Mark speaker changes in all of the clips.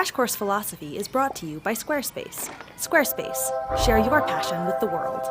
Speaker 1: Crash Course Philosophy is brought to you by Squarespace. Squarespace, share your passion with the world.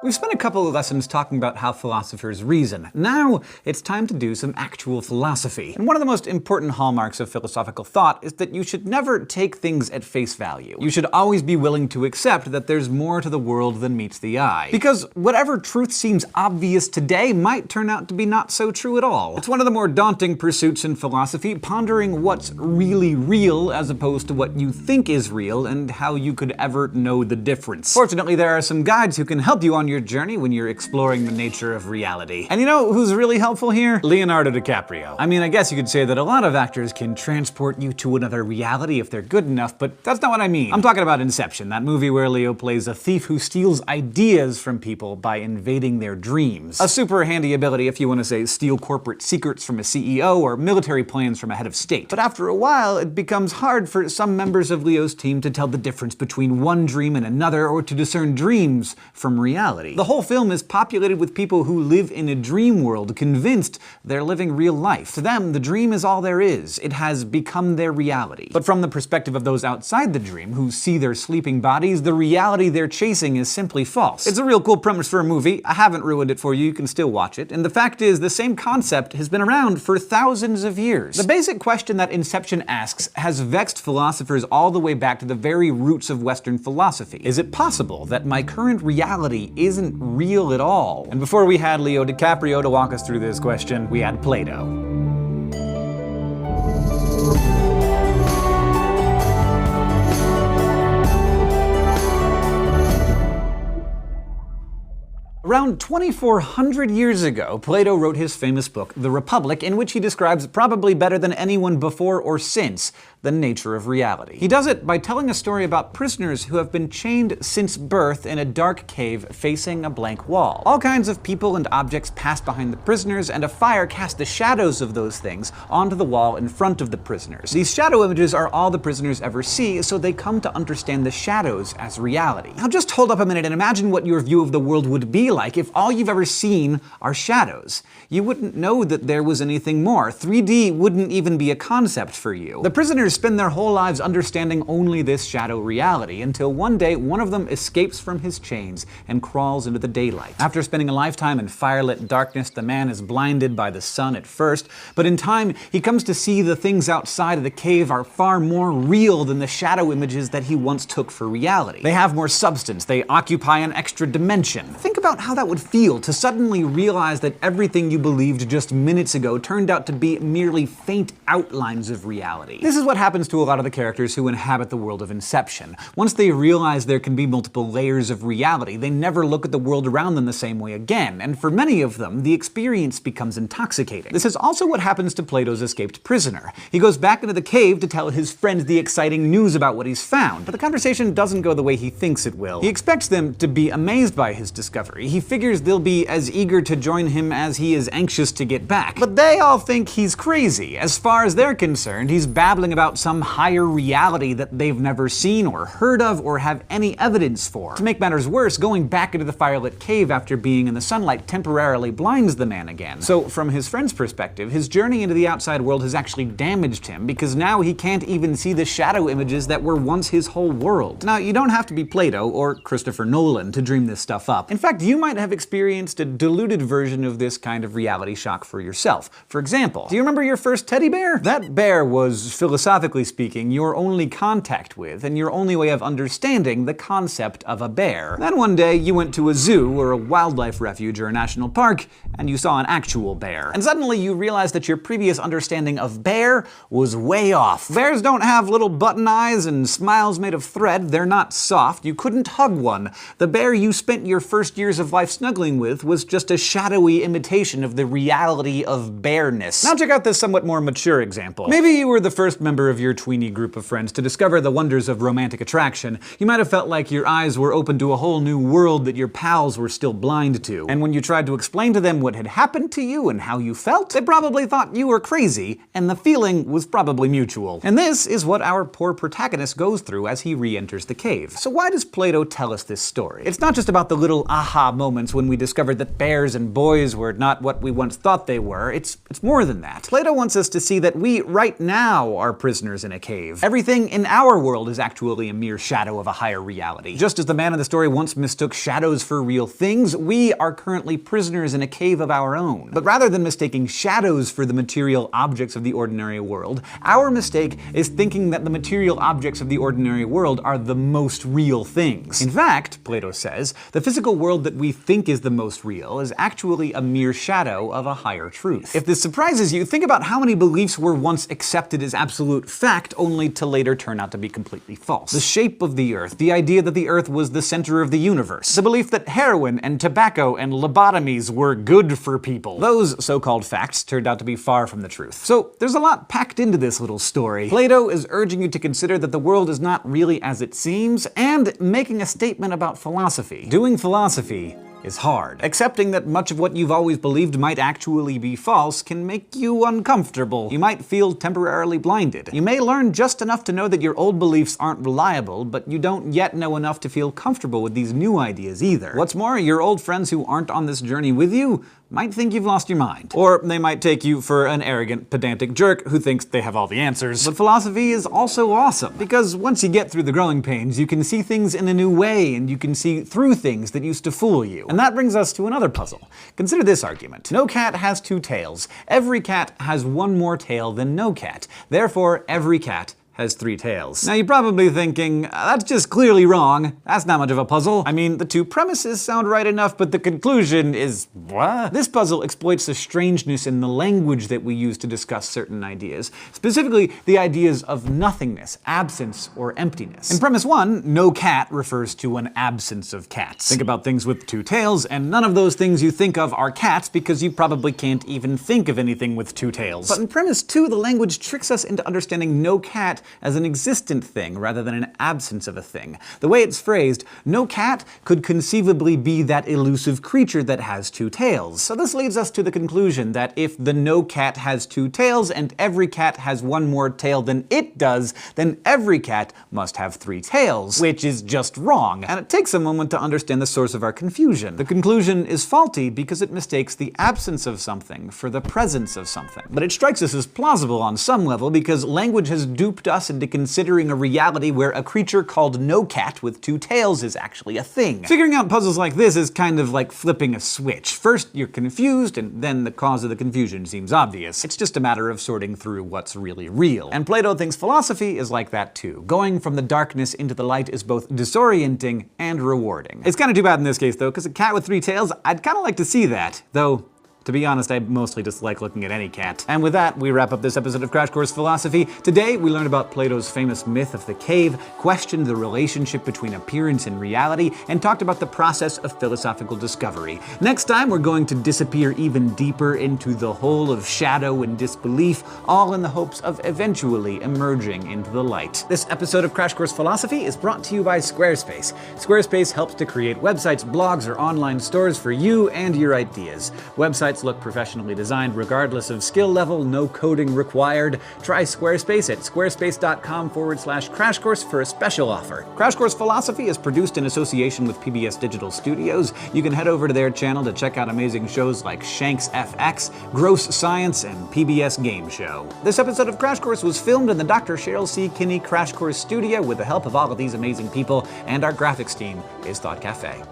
Speaker 2: We've spent a couple of lessons talking about how philosophers reason. Now, it's time to do some actual philosophy. And one of the most important hallmarks of philosophical thought is that you should never take things at face value. You should always be willing to accept that there's more to the world than meets the eye. Because whatever truth seems obvious today might turn out to be not so true at all. It's one of the more daunting pursuits in philosophy, pondering what's really real as opposed to what you think is real and how you could ever know the difference. Fortunately, there are some guides who can help you on your journey when you're exploring the nature of reality. And you know who's really helpful here? Leonardo DiCaprio. I mean, I guess you could say that a lot of actors can transport you to another reality if they're good enough, but that's not what I mean. I'm talking about Inception, that movie where Leo plays a thief who steals ideas from people by invading their dreams. A super handy ability if you want to say steal corporate secrets from a CEO or military plans from a head of state. But after a while, it becomes hard for some members of Leo's team to tell the difference between one dream and another, or to discern dreams from reality. The whole film is populated with people who live in a dream world, convinced they're living real life. To them, the dream is all there is. It has become their reality. But from the perspective of those outside the dream, who see their sleeping bodies, the reality they're chasing is simply false. It's a real cool premise for a movie. I haven't ruined it for you. You can still watch it. And the fact is, the same concept has been around for thousands of years. The basic question that Inception asks has vexed philosophers all the way back to the very roots of Western philosophy. Is it possible that my current reality isn't real at all? And before we had Leo DiCaprio to walk us through this question, we had Plato. Around 2,400 years ago, Plato wrote his famous book, The Republic, in which he describes probably better than anyone before or since the nature of reality. He does it by telling a story about prisoners who have been chained since birth in a dark cave facing a blank wall. All kinds of people and objects pass behind the prisoners, and a fire casts the shadows of those things onto the wall in front of the prisoners. These shadow images are all the prisoners ever see, so they come to understand the shadows as reality. Now just hold up a minute and imagine what your view of the world would be like if all you've ever seen are shadows. You wouldn't know that there was anything more. 3D wouldn't even be a concept for you. The prisoners spend their whole lives understanding only this shadow reality, until one day one of them escapes from his chains and crawls into the daylight. After spending a lifetime in firelit darkness, the man is blinded by the sun at first, but in time he comes to see the things outside of the cave are far more real than the shadow images that he once took for reality. They have more substance, they occupy an extra dimension. Think about how that would feel to suddenly realize that everything you believed just minutes ago turned out to be merely faint outlines of reality. This is what happens to a lot of the characters who inhabit the world of Inception. Once they realize there can be multiple layers of reality, they never look at the world around them the same way again, and for many of them, the experience becomes intoxicating. This is also what happens to Plato's escaped prisoner. He goes back into the cave to tell his friends the exciting news about what he's found, but the conversation doesn't go the way he thinks it will. He expects them to be amazed by his discovery. He figures they'll be as eager to join him as he is anxious to get back. But they all think he's crazy. As far as they're concerned, he's babbling about some higher reality that they've never seen or heard of or have any evidence for. To make matters worse, going back into the firelit cave after being in the sunlight temporarily blinds the man again. So from his friend's perspective, his journey into the outside world has actually damaged him, because now he can't even see the shadow images that were once his whole world. Now, you don't have to be Plato or Christopher Nolan to dream this stuff up. In fact, you might have experienced a diluted version of this kind of reality shock for yourself. For example, do you remember your first teddy bear? That bear was, philosophically speaking, your only contact with, and your only way of understanding the concept of a bear. Then one day, you went to a zoo or a wildlife refuge or a national park, and you saw an actual bear. And suddenly you realized that your previous understanding of bear was way off. Bears don't have little button eyes and smiles made of thread. They're not soft. You couldn't hug one. The bear you spent your first years of life snuggling with was just a shadowy imitation of the reality of bareness. Now check out this somewhat more mature example. Maybe you were the first member of your tweeny group of friends to discover the wonders of romantic attraction. You might have felt like your eyes were open to a whole new world that your pals were still blind to. And when you tried to explain to them what had happened to you and how you felt, they probably thought you were crazy, and the feeling was probably mutual. And this is what our poor protagonist goes through as he re-enters the cave. So why does Plato tell us this story? It's not just about the little aha moments when we discovered that bears and boys were not what we once thought they were. It's more than that. Plato wants us to see that we, right now, are prisoners prisoners in a cave. Everything in our world is actually a mere shadow of a higher reality. Just as the man in the story once mistook shadows for real things, we are currently prisoners in a cave of our own. But rather than mistaking shadows for the material objects of the ordinary world, our mistake is thinking that the material objects of the ordinary world are the most real things. In fact, Plato says, the physical world that we think is the most real is actually a mere shadow of a higher truth. If this surprises you, think about how many beliefs were once accepted as absolute fact only to later turn out to be completely false. The shape of the Earth, the idea that the Earth was the center of the universe, the belief that heroin and tobacco and lobotomies were good for people. Those so-called facts turned out to be far from the truth. So there's a lot packed into this little story. Plato is urging you to consider that the world is not really as it seems, and making a statement about philosophy. Doing philosophy is hard. Accepting that much of what you've always believed might actually be false can make you uncomfortable. You might feel temporarily blinded. You may learn just enough to know that your old beliefs aren't reliable, but you don't yet know enough to feel comfortable with these new ideas either. What's more, your old friends who aren't on this journey with you might think you've lost your mind. Or they might take you for an arrogant, pedantic jerk who thinks they have all the answers. But philosophy is also awesome, because once you get through the growing pains, you can see things in a new way, and you can see through things that used to fool you. And that brings us to another puzzle. Consider this argument. No cat has two tails. Every cat has one more tail than no cat. Therefore, every cat has three tails. Now you're probably thinking, that's just clearly wrong. That's not much of a puzzle. I mean, the two premises sound right enough, but the conclusion is what? This puzzle exploits the strangeness in the language that we use to discuss certain ideas, specifically the ideas of nothingness, absence, or emptiness. In premise one, no cat refers to an absence of cats. Think about things with two tails, and none of those things you think of are cats because you probably can't even think of anything with two tails. But in premise two, the language tricks us into understanding no cat as an existent thing rather than an absence of a thing. The way it's phrased, no cat could conceivably be that elusive creature that has two tails. So this leads us to the conclusion that if the no cat has two tails and every cat has one more tail than it does, then every cat must have three tails, which is just wrong. And it takes a moment to understand the source of our confusion. The conclusion is faulty because it mistakes the absence of something for the presence of something. But it strikes us as plausible on some level because language has duped us into considering a reality where a creature called no cat with two tails is actually a thing. Figuring out puzzles like this is kind of like flipping a switch. First you're confused, and then the cause of the confusion seems obvious. It's just a matter of sorting through what's really real. And Plato thinks philosophy is like that too. Going from the darkness into the light is both disorienting and rewarding. It's kind of too bad in this case though, because a cat with three tails, I'd kind of like to see that. Though, to be honest, I mostly just like looking at any cat. And with that, we wrap up this episode of Crash Course Philosophy. Today, we learned about Plato's famous myth of the cave, questioned the relationship between appearance and reality, and talked about the process of philosophical discovery. Next time, we're going to disappear even deeper into the hole of shadow and disbelief, all in the hopes of eventually emerging into the light. This episode of Crash Course Philosophy is brought to you by Squarespace. Squarespace helps to create websites, blogs, or online stores for you and your ideas. Websites look professionally designed regardless of skill level, no coding required. Try Squarespace at squarespace.com/Crash Course for a special offer. Crash Course Philosophy is produced in association with PBS Digital Studios. You can head over to their channel to check out amazing shows like Shanks FX, Gross Science, and PBS Game Show. This episode of Crash Course was filmed in the Dr. Cheryl C. Kinney Crash Course studio with the help of all of these amazing people, and our graphics team is Thought Cafe.